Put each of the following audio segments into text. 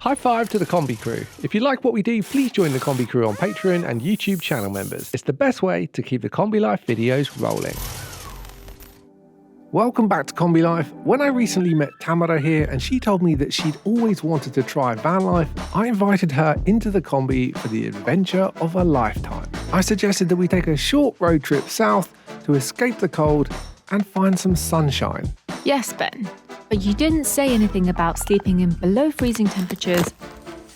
High five to the Kombi crew. If you like what we do, please join the Kombi crew on Patreon and YouTube channel members. It's the best way to keep the Kombi Life videos rolling. Welcome back to Kombi Life. When I recently met Tamara here and she told me that she'd always wanted to try van life, I invited her into the Kombi for the adventure of a lifetime. I suggested that we take a short road trip south to escape the cold and find some sunshine. Yes, Ben. But you didn't say anything about sleeping in below freezing temperatures.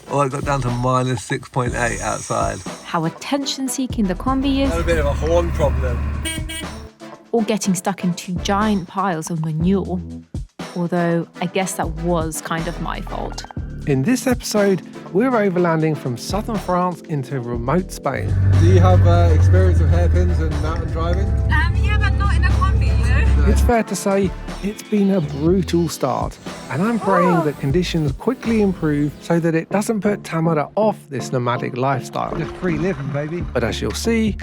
Oh, I got down to minus 6.8 outside. How attention-seeking the Kombi I had a is. bit of a horn problem. Or getting stuck in two giant piles of manure. Although, I guess that was kind of my fault. In this episode, we're overlanding from southern France into remote Spain. Do you have experience of hairpins and mountain driving? Yeah, but not in a Kombi, you know? It's fair to say it's been a brutal start, and I'm praying that conditions quickly improve so that it doesn't put Tamara off this nomadic lifestyle. Just free living, baby. But as you'll see,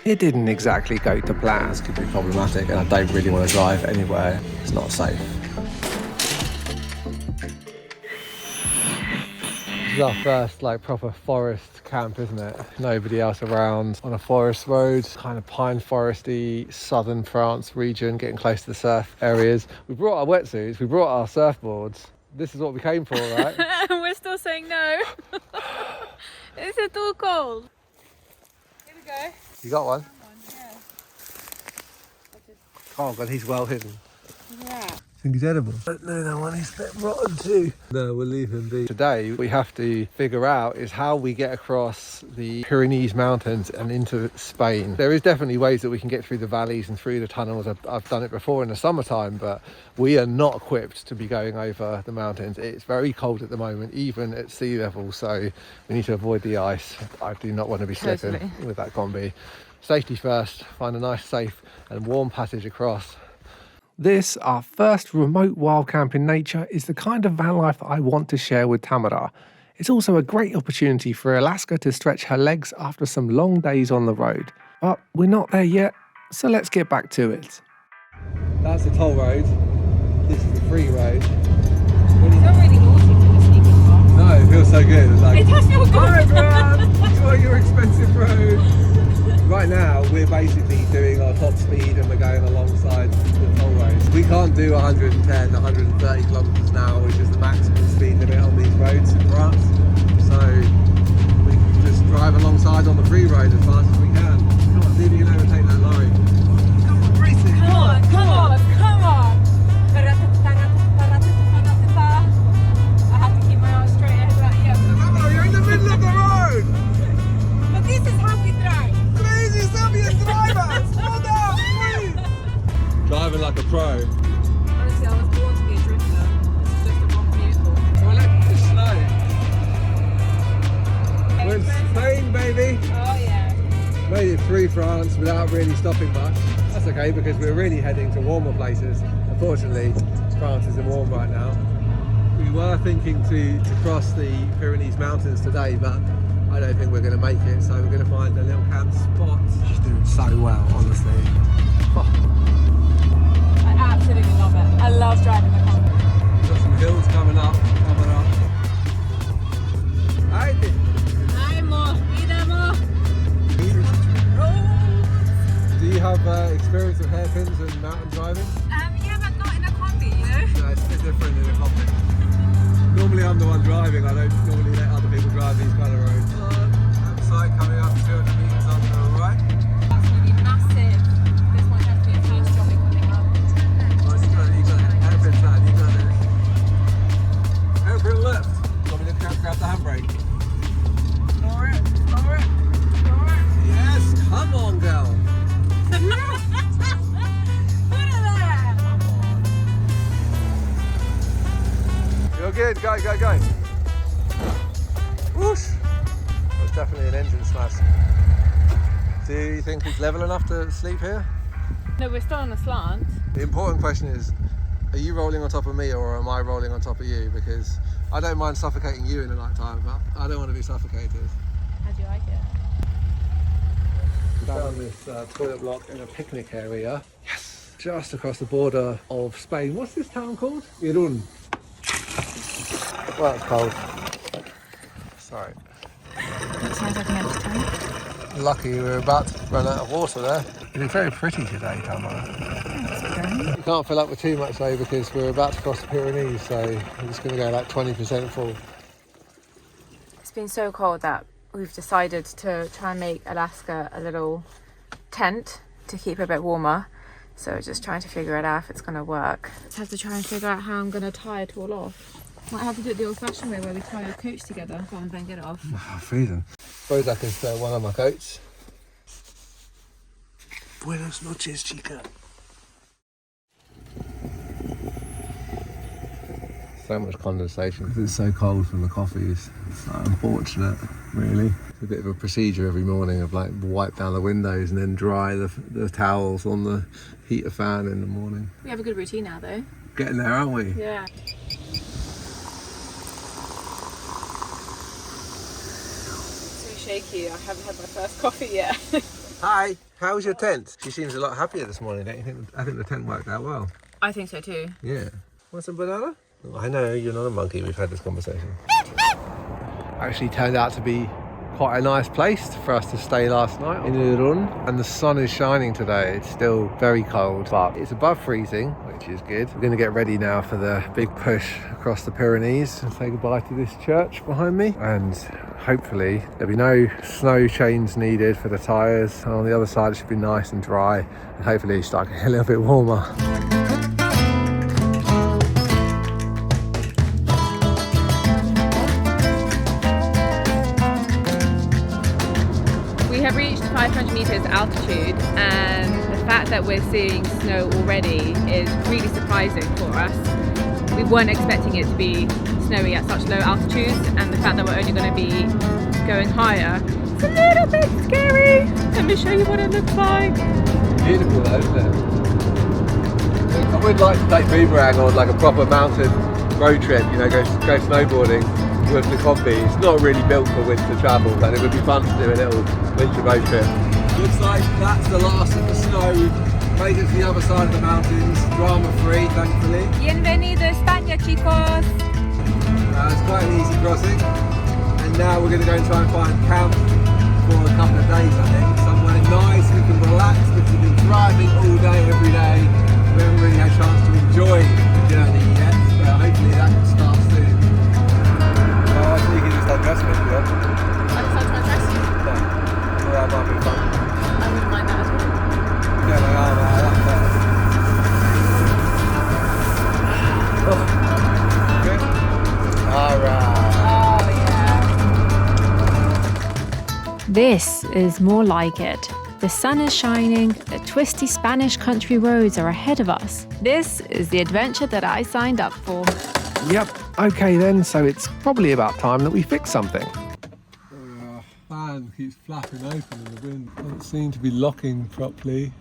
it didn't exactly go to plan. This could be problematic, and I don't really want to drive anywhere it's not safe. This is our first proper forest camp, isn't it? Nobody else around on a forest road, kind of pine foresty southern France region, getting close to the surf areas. We brought our wetsuits, we brought our surfboards. This is what we came for, right? We're still saying no. Is it too cold? Here we go. You got one? Yeah. Oh god, he's well hidden. Yeah. I think he's edible. But no, that one is a bit rotten too. No, we'll leave him be. Today, we have to figure out is how we get across the Pyrenees Mountains and into Spain. There is definitely ways that we can get through the valleys and through the tunnels. I've done it before in the summertime, but we are not equipped to be going over the mountains. It's very cold at the moment, even at sea level, so we need to avoid the ice. I do not want to be slipping with that Kombi. Safety first, find a nice, safe and warm passage across. This, our first remote wild camp in nature, is the kind of van life I want to share with Tamara. It's also a great opportunity for Alaska to stretch her legs after some long days on the road. But we're not there yet, so let's get back to it. That's the toll road. This is the free road. It's not really naughty for the sneaking car. No, it feels so good. It's like, It does feel good. "Hi, Brad, enjoy your expensive road." Right now, we're basically doing our top speed and we're going alongside the toll roads. We can't do 110, 130 kilometers an hour, which is the maximum speed limit on these roads in France. So we can just drive alongside on the free road as fast as we can. Come on, see if you can overtake that lorry. Come on, race it. Come on, come on, come on. I have to keep my arms straight ahead like you. Come on, you're in the middle of the road. But this is how we drive. Crazy Serbian driver! Slow down, please! Driving like a pro. Honestly, I was born to be a drifter. This is just a wrong vehicle. Well, it's slow. We're in Spain, baby. Oh yeah. Made it through France without really stopping much. That's okay because we're really heading to warmer places. Unfortunately, France isn't warm right now. We were thinking to cross the Pyrenees Mountains today, but I don't think we're going to make it, so we're going to find a little camp spot. She's doing so well, honestly. I absolutely love it. I love driving the Kombi. Got some hills coming up. Hi. Do you have experience of hairpins and mountain driving? Yeah, but not in a Kombi, you know? No, it's a bit different in a Kombi. Normally I'm the one driving, I don't normally let other people drive these kind of roads. Campsite coming up 200 metres on the right. That's going to be massive. This might have to be a first job coming up. Oh, you got it. Hairpin lad, you got it. Hairpin left. Want me to grab the handbrake? Lower it. Yes, come on, girl. Look at that! You're good, go. Whoosh! That's definitely an engine smash. Do you think it's level enough to sleep here? No, we're still on a slant. The important question is, are you rolling on top of me or am I rolling on top of you? Because I don't mind suffocating you in the night time, but I don't want to be suffocated. How do you like it? Down this toilet block in a picnic area. Yes! Just across the border of Spain. What's this town called? Irún. Well, it's cold. Sorry. That sounds like an empty tank. Lucky we were about to run out of water there. It's very pretty today, Tamara. You can't fill up with too much though because we're about to cross the Pyrenees, so we're just going to go like 20% full. It's been so cold that we've decided to try and make Alaska a little tent to keep it a bit warmer. So we're just trying to figure it out if it's going to work. I have to try and figure out how I'm going to tie it all off. Might have to do it the old-fashioned way where we tie our coats together. Go on, Ben, get it off. I'm freezing. Suppose I can spare one of my coats. Buenas noches, chica. So much condensation because it's so cold from the coffee. It's unfortunate, really. It's a bit of a procedure every morning of like wipe down the windows and then dry the towels on the heater fan in the morning. We have a good routine now, though. Getting there, aren't we? Yeah. So shaky. I haven't had my first coffee yet. Hi. How was your tent? She seems a lot happier this morning, don't you think? I think the tent worked out well. I think so too. Yeah. Want some banana? I know, you're not a monkey. We've had this conversation. Actually turned out to be quite a nice place for us to stay last night in Irun. And the sun is shining today. It's still very cold, but it's above freezing, which is good. We're going to get ready now for the big push across the Pyrenees and say goodbye to this church behind me. And hopefully there'll be no snow chains needed for the tyres. On the other side it should be nice and dry. And hopefully it's starting to get a little bit warmer. We have reached 500 meters altitude, and the fact that we're seeing snow already is really surprising for us. We weren't expecting it to be snowy at such low altitudes, and the fact that we're only going to be going higher, it's a little bit scary. Let me show you what it looks like. Beautiful though, isn't it? I would like to take Boomerang on like a proper mountain road trip, you know, go snowboarding with the Kombi. It's not really built for winter travel, but it would be fun to do a little winter road trip. Looks like that's the last of the snow. Made it to the other side of the mountains, drama free, thankfully. Bienvenido a España, chicos. It's quite an easy crossing, and now we're going to go and try and find camp for a couple of days, I think. Somewhere nice, we can relax, because we've been driving all day, every day. We haven't really had a chance to enjoy the journey yet, but hopefully that can start soon. Oh, I think you can just undress me, yeah? I decided to undress you. Yeah. Well, that might be fun. I wouldn't mind that at all. Yeah, they are, I like that. Oh. Good? Alright. Oh, yeah. This is more like it. The sun is shining, the twisty Spanish country roads are ahead of us. This is the adventure that I signed up for. Yep, okay then, so it's probably about time that we fix something. Fan keeps flapping open in the wind. Doesn't seem to be locking properly.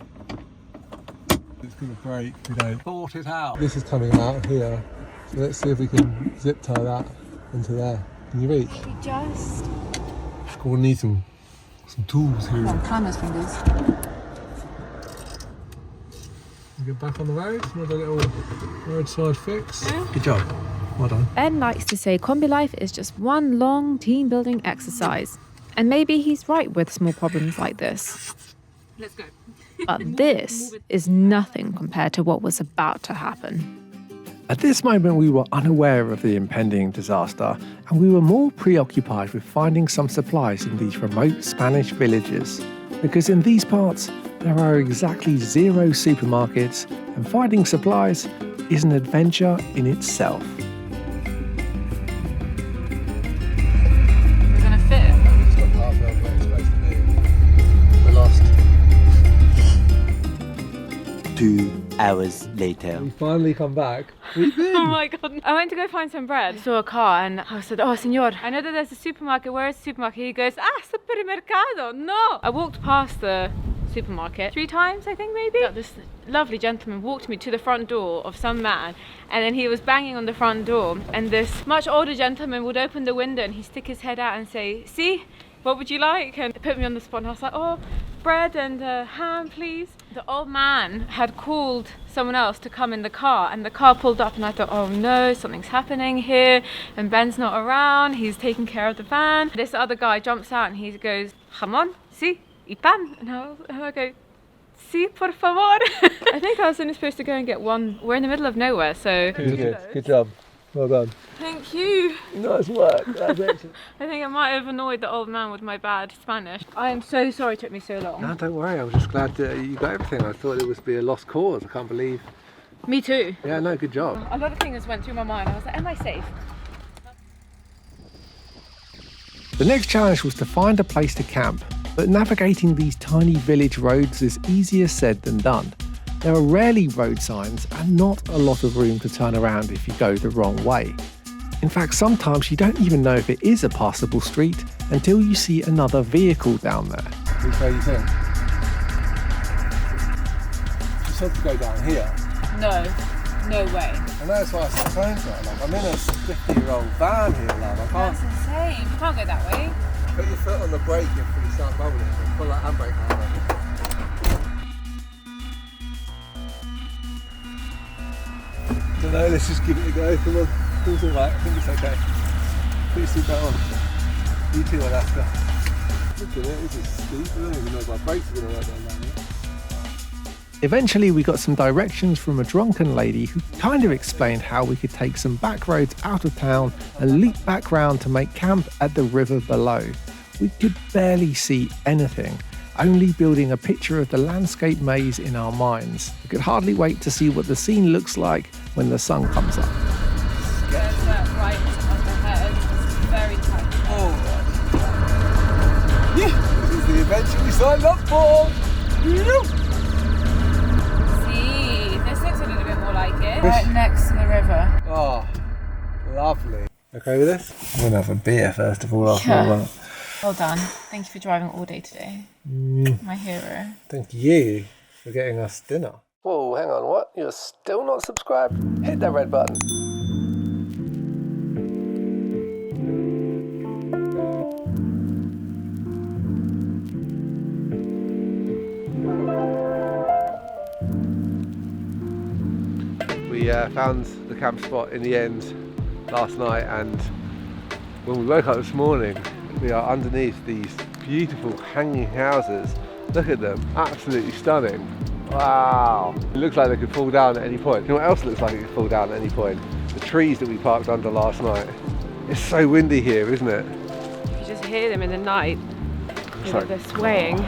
It's going to break. We don't thought it out. This is coming out here. So let's see if we can zip tie that into there. Can you reach? Just... We'll need some tools here. Climber's fingers. Get back on the road. Another little roadside fix. Good job. Well done. Ben likes to say Kombi life is just one long team-building exercise. And maybe he's right with small problems like this. Let's go. But this is nothing compared to what was about to happen. At this moment, we were unaware of the impending disaster, and we were more preoccupied with finding some supplies in these remote Spanish villages. Because in these parts, there are exactly 0 supermarkets, and finding supplies is an adventure in itself. We're going to fit. We're lost. 2 hours later. We finally come back. Oh my god. I went to go find some bread. I saw a car and I said, oh senor, I know that there's a supermarket. Where is the supermarket? He goes, supermercado. No. I walked past the supermarket 3 times, I think maybe. This lovely gentleman walked me to the front door of some man, and then he was banging on the front door, and this much older gentleman would open the window and he'd stick his head out and say, see, what would you like? And it put me on the spot and I was like, oh, bread and ham, please. The old man had called someone else to come in the car, and the car pulled up, and I thought, oh no, something's happening here, and Ben's not around, he's taking care of the van. This other guy jumps out and he goes, jamón, sí, y pan. And I go, sí, por favor. I think I was only supposed to go and get one. We're in the middle of nowhere, so. Good job. Well done. Thank you. Nice work. That's excellent. I think I might have annoyed the old man with my bad Spanish. I am so sorry it took me so long. No, don't worry. I was just glad that you got everything. I thought it would be a lost cause. I can't believe. Me too. Yeah, no, good job. A lot of things went through my mind. I was like, am I safe? The next challenge was to find a place to camp, but navigating these tiny village roads is easier said than done. There are rarely road signs and not a lot of room to turn around if you go the wrong way. In fact, sometimes you don't even know if it is a passable street until you see another vehicle down there. Which way you think? You said to go down here. No way. And that's why I stopped saying to her, like, I'm in a 50-year-old van here, love. I can't. That's insane. You can't go that way. Put your foot on the brake if you start bubbling and pull that handbrake out. I don't know, let's just give it a go. Come on, it's alright, I think it's okay. Put your seatbelt on. You too, Alaska. Look at it, this is steep. I don't even know if my brakes are going to work down there. Eventually we got some directions from a drunken lady who kind of explained how we could take some back roads out of town and loop back round to make camp at the river below. We could barely see anything, only building a picture of the landscape maze in our minds. We could hardly wait to see what the scene looks like when the sun comes up. There's that right on the head. It's very tight. Oh, yeah, this is the adventure we signed up for. See, this looks a little bit more like it. Right next to the river. Oh, lovely. Okay with this? I'm going to have a beer first of all after all that. Well done. Thank you for driving all day today. My hero. Thank you for getting us dinner. Whoa, hang on, what? You're still not subscribed? Hit that red button. We found the camp spot in the end last night, and when we woke up this morning, we are underneath these beautiful hanging houses. Look at them, absolutely stunning. Wow. It looks like they could fall down at any point. You know what else looks like it could fall down at any point? The trees that we parked under last night. It's so windy here, isn't it? You just hear them in the night. You know, they're swaying.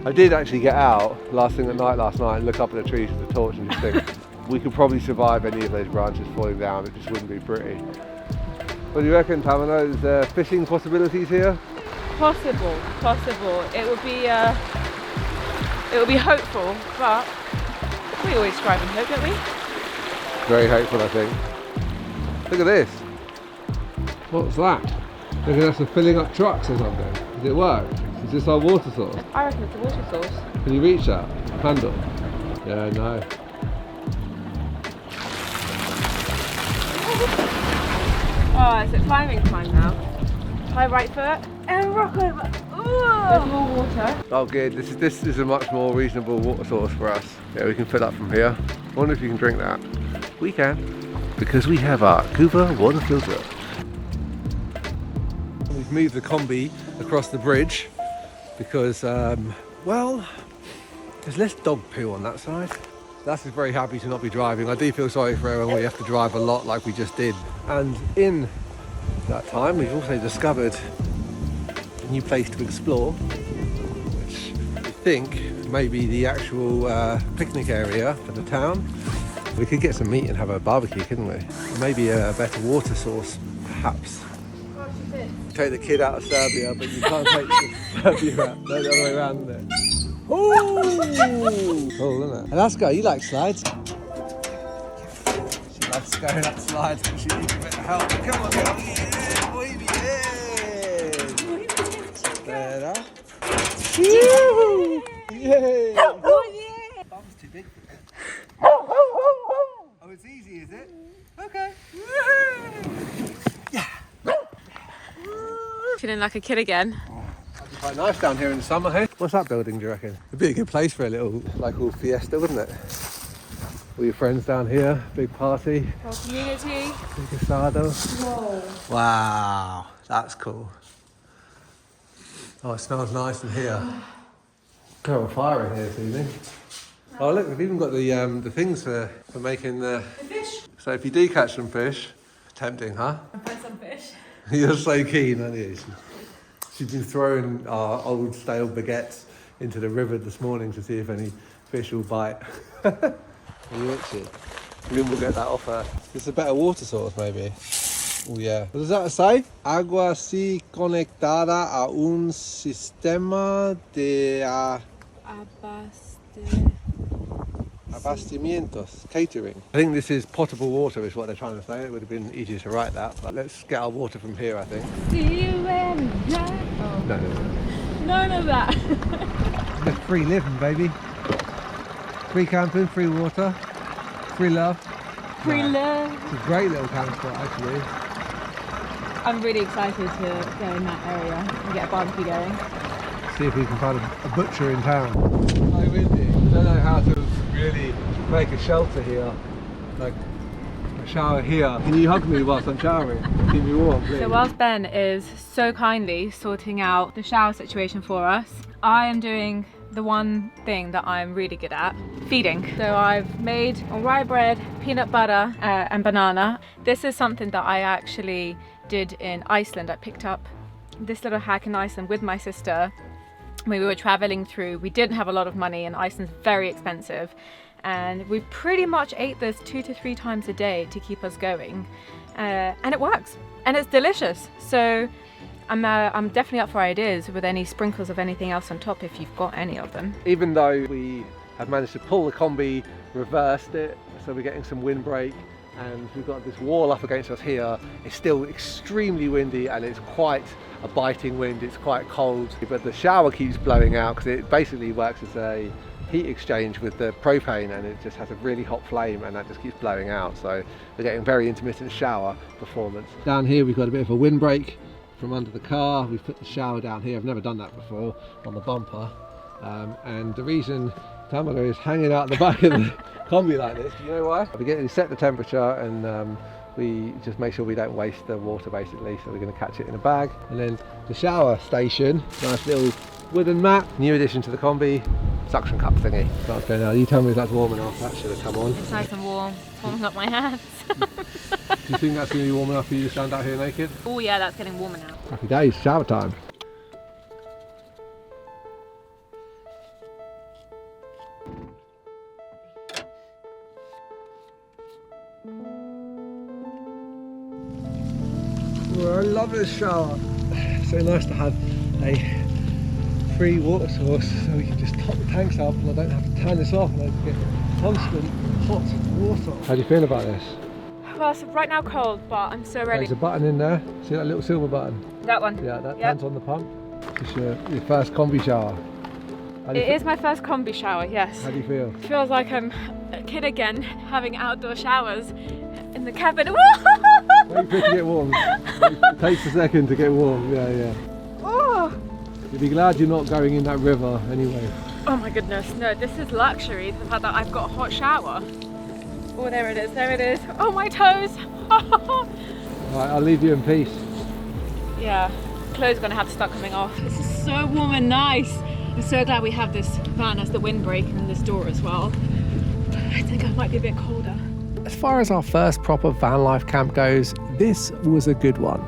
I did actually get out last thing at night last night and look up at the trees with the torch and just think, we could probably survive any of those branches falling down. It just wouldn't be pretty. What do you reckon, Tamara? Is there fishing possibilities here? Possible. It would be hopeful, but we always strive and hope, don't we? Very hopeful, I think. Look at this. What's that? Look at us for filling up trucks or something. Does it work? Is this our water source? I reckon it's a water source. Can you reach that handle? Yeah, no. Oh, it's a climbing time now. High right foot and rock over. Ooh. There's more water. Oh good, this is a much more reasonable water source for us. Yeah, we can fill up from here. I wonder if you can drink that. We can, because we have our Cuba water filter. We've moved the Kombi across the bridge because, well, there's less dog poo on that side. That's just very happy to not be driving. I do feel sorry for her when we have to drive a lot like we just did. And in that time, we've also discovered a new place to explore, which we think may be the actual picnic area for the town. We could get some meat and have a barbecue, couldn't we? Maybe a better water source, perhaps. Take the kid out of Serbia, but you can't take Serbia out. No, the other way around, isn't it? Ooh! Cool, isn't it? Alaska, you like slides? She loves going up slides, but she needs a bit of help. Come on, girl. Yeah, boy, yeah. Better. Woo! Yay! Oh, yeah! Bum's too big for it. Oh, it's easy, is it? Okay. Yeah. Feeling like a kid again. Quite nice down here in the summer, hey? What's that building, do you reckon? It'd be a good place for a little local fiesta, wouldn't it? All your friends down here, big party. Whole community. Big asado. Whoa. Wow, that's cool. Oh, it smells nice in here. Got a fire in here this evening. Oh look, we've even got the things for making the fish. So if you do catch some fish, tempting, huh? And find some fish. You're so keen, aren't you? She's been throwing our old stale baguettes into the river this morning to see if any fish will bite. Are you itchy? Then we'll get that off her. It's a better water source, maybe. Oh yeah. What does that say? Agua si conectada a un sistema de abastecimientos, catering. I think this is potable water is what they're trying to say. It would have been easier to write that, but let's get our water from here, I think. Do you ever No. None of that. Just free living, baby. Free camping, free water, free love. Free love. It's a great little camp spot, actually. I'm really excited to go in that area and get a barbecue going. See if we can find a butcher in town. Hi, Windy. I don't know how to really make a shelter here, like a shower here. Can you hug me whilst I'm showering? Keep me warm, please. So whilst Ben is so kindly sorting out the shower situation for us, I am doing the one thing that I'm really good at, feeding. So I've made rye bread, peanut butter and banana. This is something that I actually did in Iceland. I picked up this little hack in Iceland with my sister when we were traveling through. We didn't have a lot of money and Iceland's very expensive, and we pretty much ate this 2 to 3 times a day to keep us going, and it works and it's delicious. So I'm definitely up for ideas with any sprinkles of anything else on top if you've got any of them. Even though we have managed to pull the Kombi, reversed it, so we're getting some windbreak, and we've got this wall up against us here, it's still extremely windy and it's quite a biting wind, it's quite cold, but the shower keeps blowing out because it basically works as a heat exchange with the propane, and it just has a really hot flame and that just keeps blowing out, so we're getting very intermittent shower performance. Down here we've got a bit of a windbreak from under the car. We've put the shower down here, I've never done that before, on the bumper, and the reason Tamara is hanging out the back of the Kombi like this, do you know why? We set the temperature and we just make sure we don't waste the water basically, so we're going to catch it in a bag. And then the shower station, nice little wooden mat, new addition to the Kombi, suction cup thingy. Okay, now you tell me if that's warm enough. That should have come on. It's nice and warm, it's warming up my hands. Do you think that's going to be warm enough for you to stand out here naked? Oh yeah, that's getting warmer now. Happy days, shower time. Oh, I love this shower. So nice to have a free water source so we can just top the tanks up and I don't have to turn this off and I get constant hot water. How do you feel about this? Well, it's right now cold, but I'm so ready. There's a button in there. See that little silver button? That one? Yeah, that turns on the pump. It's your first Kombi shower. It is my first Kombi shower, yes. How do you feel? It feels like I'm a kid again, having outdoor showers in the cabin. Wait for it to get warm. It takes a second to get warm, yeah. Oh. You'll be glad you're not going in that river anyway. Oh my goodness, no, this is luxury, the fact that I've got a hot shower. Oh, there it is. Oh, my toes. Right, I'll leave you in peace. Yeah, clothes are gonna have to start coming off. This is so warm and nice. I'm so glad we have this van as the windbreak and this door as well. I think I might be a bit colder. As far as our first proper van life camp goes, this was a good one.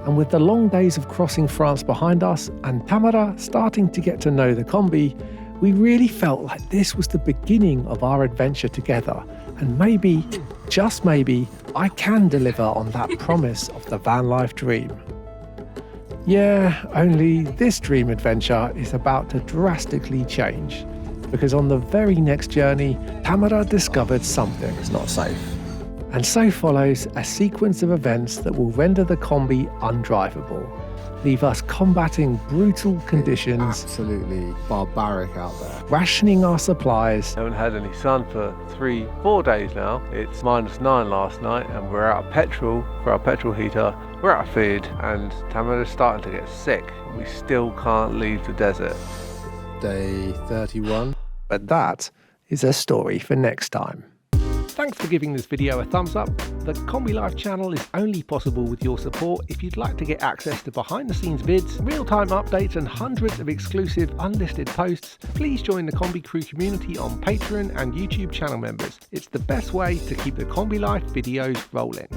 And with the long days of crossing France behind us and Tamara starting to get to know the Kombi, we really felt like this was the beginning of our adventure together. And maybe, just maybe, I can deliver on that promise of the van life dream. Yeah, only this dream adventure is about to drastically change. Because on the very next journey, Tamara discovered something. It's not safe. And so follows a sequence of events that will render the Kombi undrivable, leave us combating brutal conditions, Absolutely barbaric out there. rationing our supplies, Haven't had any sun for 3-4 days now. It's -9 last night and we're out of petrol for our petrol heater. We're out of food and Tamara's starting to get sick. We still can't leave the desert. Day 31. but that is a story for next time. Thanks for giving this video a thumbs up. The Kombi Life channel is only possible with your support. If you'd like to get access to behind the scenes vids, real-time updates and hundreds of exclusive unlisted posts, please join the Kombi Crew community on Patreon and YouTube channel members. It's the best way to keep the Kombi Life videos rolling.